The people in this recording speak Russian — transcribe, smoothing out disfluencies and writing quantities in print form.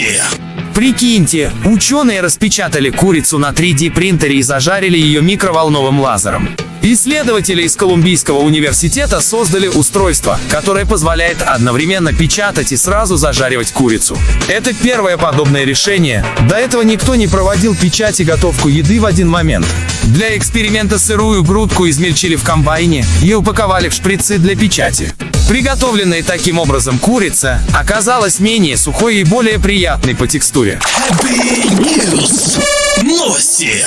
Новости. Прикиньте, ученые распечатали курицу на 3D принтере и зажарили ее микроволновым лазером. Исследователи из Колумбийского университета создали устройство, которое позволяет одновременно печатать и сразу зажаривать курицу. Это первое подобное решение. До этого никто не проводил печать и готовку еды в один момент. Для эксперимента сырую грудку измельчили в комбайне и упаковали в шприцы для печати. Приготовленная таким образом курица оказалась менее сухой и более приятной по текстуре. Happy News. Новости.